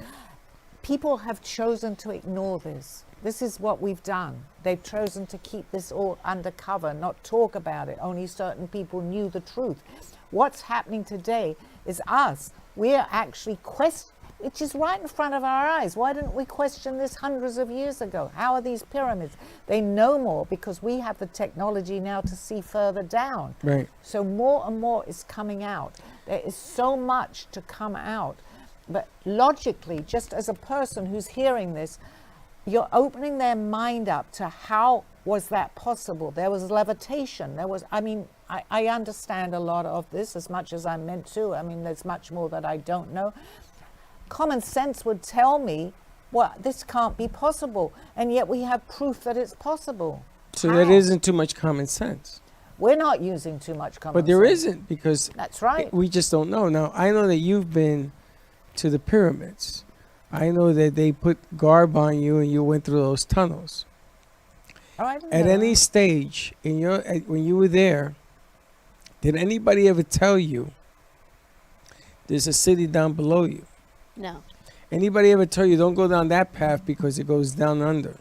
People have chosen to ignore this. This is what we've done. They've chosen to keep this all undercover, not talk about it. Only certain people knew the truth. What's happening today is us. We're actually it's just right in front of our eyes. Why didn't we question this hundreds of years ago? How are these pyramids? They know more because we have the technology now to see further down. Right. So more and more is coming out. There is so much to come out. But logically, just as a person who's hearing this, you're opening their mind up to how was that possible? There was levitation. I understand a lot of this as much as I'm meant to. I mean, there's much more that I don't know. Common sense would tell me, well, this can't be possible. And yet we have proof that it's possible. So How? that isn't too much common sense. We're not using too much common sense. But there isn't, because That's right. we just don't know. Now, I know that you've been to the pyramids. I know that they put garb on you and you went through those tunnels. Oh, I didn't At know any that. stage when you were there, did anybody ever tell you there's a city down below you? No. Anybody ever tell you don't go down that path because it goes down under?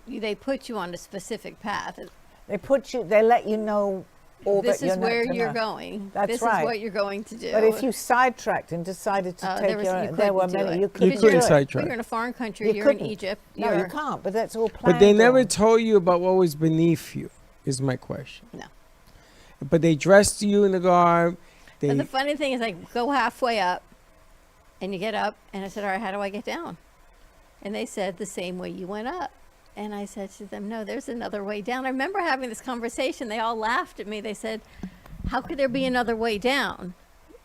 They put you on a specific path. They let you know all This that you're is not where to you're know. going. That's this right. is what you're going to do. But if you sidetracked and decided to take there were many, you couldn't because do couldn't it. sidetrack. You're in a foreign country. You You're in couldn't. Egypt. No, you're, you can't. But that's all planned. But they never on. told you about what was beneath you, is my question. No. But they dressed you in the garb. But the funny thing is, I go halfway up, and you get up, and I said, all right, how do I get down? And they said, the same way you went up. And I said to them, no, there's another way down. I remember having this conversation. They all laughed at me. They said, how could there be another way down?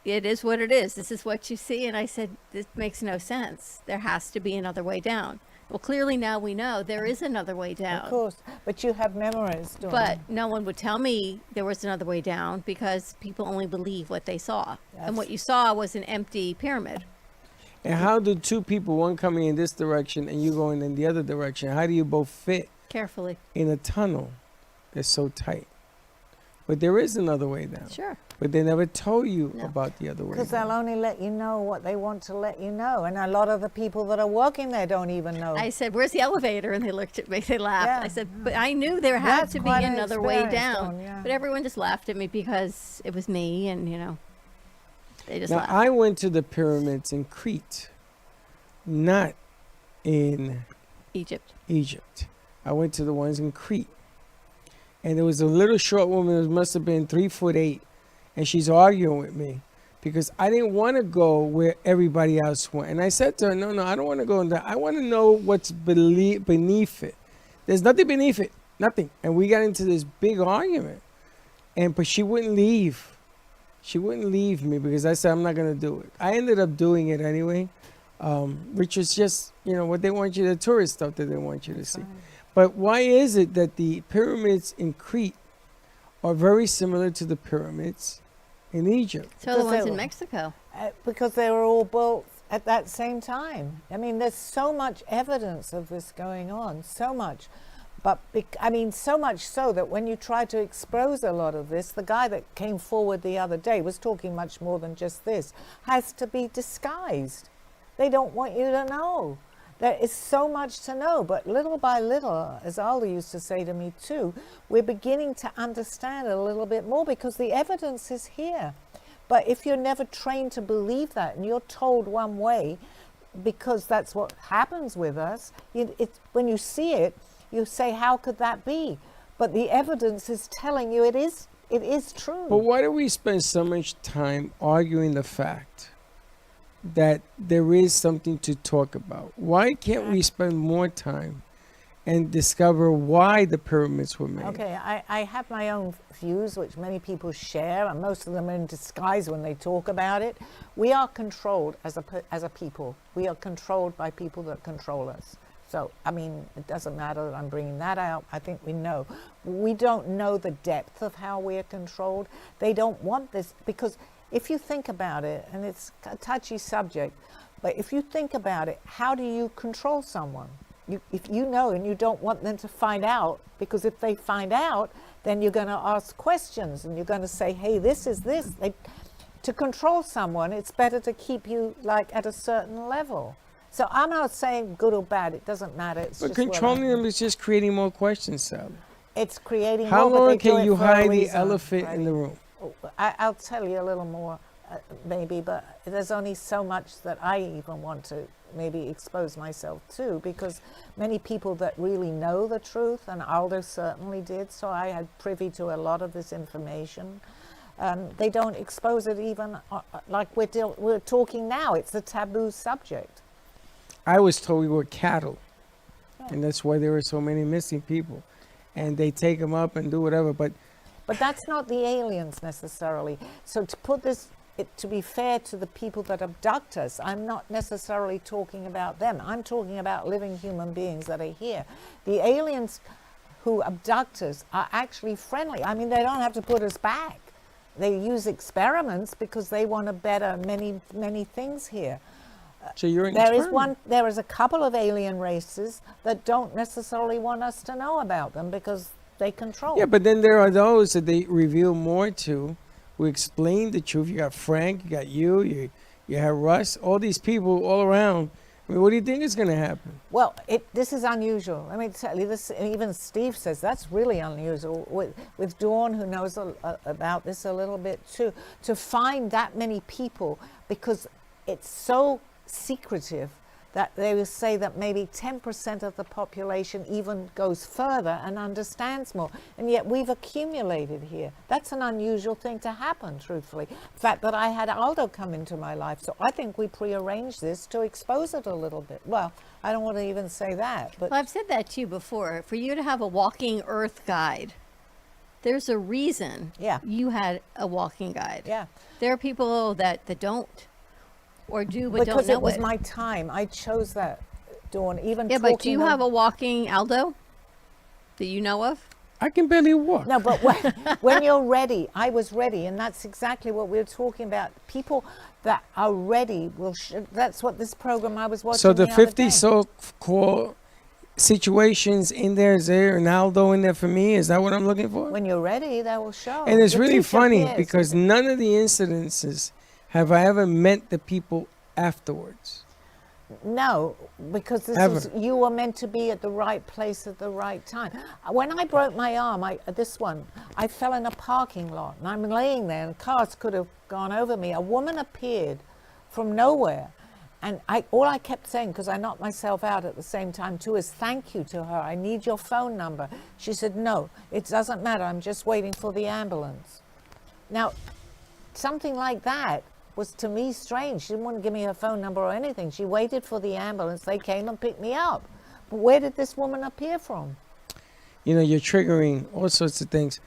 It is what it is. This is what you see. And I said, this makes no sense. There has to be another way down. Well, clearly now we know there is another way down. Of course, but you have memories, don't But you? no one would tell me there was another way down because people only believe what they saw. That's- And what you saw was an empty pyramid. And how do two people, one coming in this direction and you going in the other direction, how do you both fit Carefully. in a tunnel that's so tight? But there is another way down. Sure. But they never told you No. about the other way Because down. they'll only let you know what they want to let you know. And a lot of the people that are working there don't even know. I said, where's the elevator? And they looked at me. They laughed. Yeah. I said, but I knew there had That's to be quite an another way experience, down. Dawn, yeah. But everyone just laughed at me because it was me and, they just Now, laughed. I went to the pyramids in Crete, not in Egypt. Egypt. I went to the ones in Crete. And there was a little short woman who must have been 3'8", and she's arguing with me because I didn't want to go where everybody else went. And I said to her, no, I don't want to go in there. I want to know what's beneath it. There's nothing beneath it, nothing. And we got into this big argument. But she wouldn't leave. She wouldn't leave me because I said, I'm not going to do it. I ended up doing it anyway, which was just, what they want you, the tourist stuff that they want you to see. But why is it that the pyramids in Crete are very similar to the pyramids in Egypt? So are the Because ones they in were- Mexico. Because they were all built at that same time. I mean, there's so much evidence of this going on, so much. But, so much so that when you try to expose a lot of this, the guy that came forward the other day was talking much more than just this, has to be disguised. They don't want you to know. There is so much to know, but little by little, as Alda used to say to me too, we're beginning to understand a little bit more because the evidence is here. But if you're never trained to believe that and you're told one way, because that's what happens with us, when you see it, you say, how could that be? But the evidence is telling you it is true. But why do we spend so much time arguing the fact that there is something to talk about? Why can't we spend more time and discover why the pyramids were made? Okay, I have my own views, which many people share, and most of them are in disguise when they talk about it. We are controlled as a people. We are controlled by people that control us. So, it doesn't matter that I'm bringing that out. I think we know. We don't know the depth of how we are controlled. They don't want this, because if you think about it, and it's a touchy subject, but if you think about it, how do you control someone? If you know and you don't want them to find out, because if they find out, then you're going to ask questions and you're going to say, hey, this is this. To control someone, it's better to keep you at a certain level. So I'm not saying good or bad. It doesn't matter. It's But just what controlling them is just creating more questions, Sally. It's creating How more, but they long do can it you for a hide the reason, elephant in right? the room? I'll tell you a little more, maybe, but there's only so much that I even want to maybe expose myself to, because many people that really know the truth, and Aldo certainly did, so I had privy to a lot of this information. They don't expose it even like we're talking now. It's a taboo subject. I was told we were cattle, and that's why there were so many missing people. And they take them up and do whatever, but But that's not the aliens necessarily. So to put this, to be fair to the people that abduct us, I'm not necessarily talking about them. I'm talking about living human beings that are here. The aliens who abduct us are actually friendly. They don't have to put us back. They use experiments because they want to better many things here. So you're an There is experiment. there is a couple of alien races that don't necessarily want us to know about them because they control. Yeah, but then there are those that they reveal more to, who explain the truth. You got Frank, you got you have Russ, all these people all around. I mean, what do you think is going to happen? Well, this is unusual. Let me tell you this. Even Steve says that's really unusual. With Dawn, who knows about this a little bit too, to find that many people, because it's so secretive that they will say that maybe 10% of the population even goes further and understands more. And yet we've accumulated here. That's an unusual thing to happen, truthfully. The fact that I had Aldo come into my life. So I think we prearranged this to expose it a little bit. Well, I don't want to even say that. But Well, I've said that to you before. For you to have a walking earth guide, there's a reason you had a walking guide. yeah. There are people that don't or do but Because don't know it was it. my time. I chose that, Dawn. Even Yeah, but do you talking have a walking Aldo that you know of? I can barely walk. No, but when you're ready, I was ready, and that's exactly what we were talking about. People that are ready will. That's what this program I was watching. So the other 50 day. so-called situations in there, is there an Aldo in there for me? Is that what I'm looking for? When you're ready, that will show. And it's The really teacher funny appears. because none of the incidences have I ever met the people afterwards. No, because Ever. you were meant to be at the right place at the right time. When I broke my arm, I fell in a parking lot, and I'm laying there, and cars could have gone over me. A woman appeared from nowhere, and all I kept saying, because I knocked myself out at the same time too, is thank you to her. I need your phone number. She said, no, it doesn't matter. I'm just waiting for the ambulance. Now, something like that was to me strange. She didn't want to give me her phone number or anything. She waited for the ambulance. They came and picked me up. But where did this woman appear from? You know, you're triggering all sorts of things.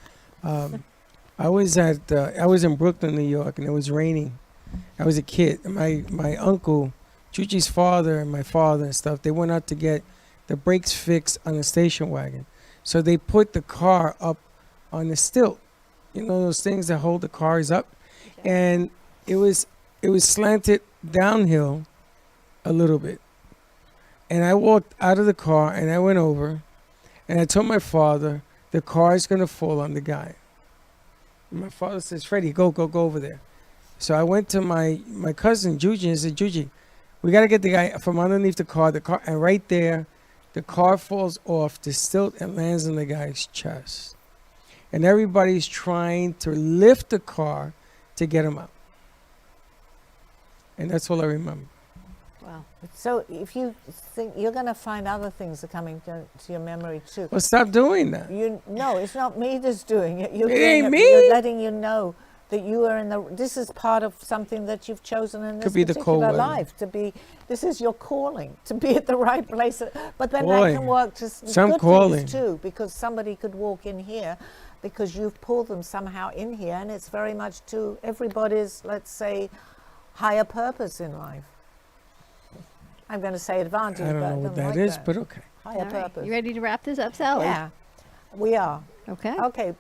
I was in Brooklyn, New York, and it was raining. I was a kid. My uncle, Juji's father, and my father and stuff, they went out to get the brakes fixed on a station wagon. So they put the car up on the stilt. You know those things that hold the cars up? And it was slanted downhill a little bit. And I walked out of the car and I went over and I told my father, the car is going to fall on the guy. And my father says, Freddie, go over there. So I went to my cousin, Juji, and said, Juji, we got to get the guy from underneath the car. And right there, the car falls off the stilt and lands on the guy's chest. And everybody's trying to lift the car to get him out. And that's all I remember. Wow. So if you think you're going to find other things are coming to your memory too. Well, stop doing that. No, it's not me just doing it. You're It doing ain't me. You're letting you know that you are this is part of something that you've chosen in this Could be the cold particular weather. life. This is your calling, to be at the right place. But then Boy, that can work to some good calling. things too, because somebody could walk in here because you've pulled them somehow in here, and it's very much to everybody's, let's say, higher purpose in life. I'm going to say advantage, I don't but I know what don't that like is, that. but okay. Higher All right. purpose. You ready to wrap this up, Sally? Yeah, we are. Okay. Okay.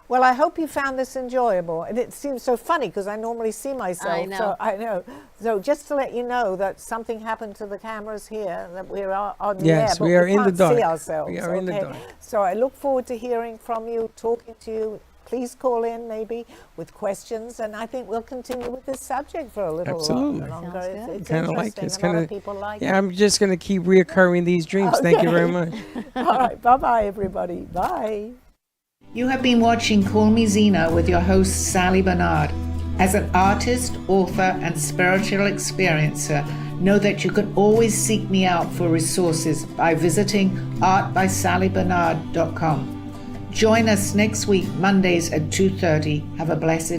Well, I hope you found this enjoyable. And it seems so funny because I normally see myself. I know. So I know. So just to let you know that something happened to the cameras here, that we are on the Yes, air, but we are in the can't dark. see ourselves. We are in the dark. So I look forward to hearing from you, talking to you. Please call in maybe with questions, and I think we'll continue with this subject for a little Absolutely. while longer. Sounds good. It's Kind of like interesting. it's A lot kind of people like yeah, I'm just going to keep reoccurring these dreams. Thank you very much. it. All right. Bye-bye, everybody. Bye. You have been watching Call Me Zena with your host, Sally Barnard. As an artist, author, and spiritual experiencer, know that you can always seek me out for resources by visiting artbysallybarnard.com. Join us next week, Mondays at 2:30. Have a blessed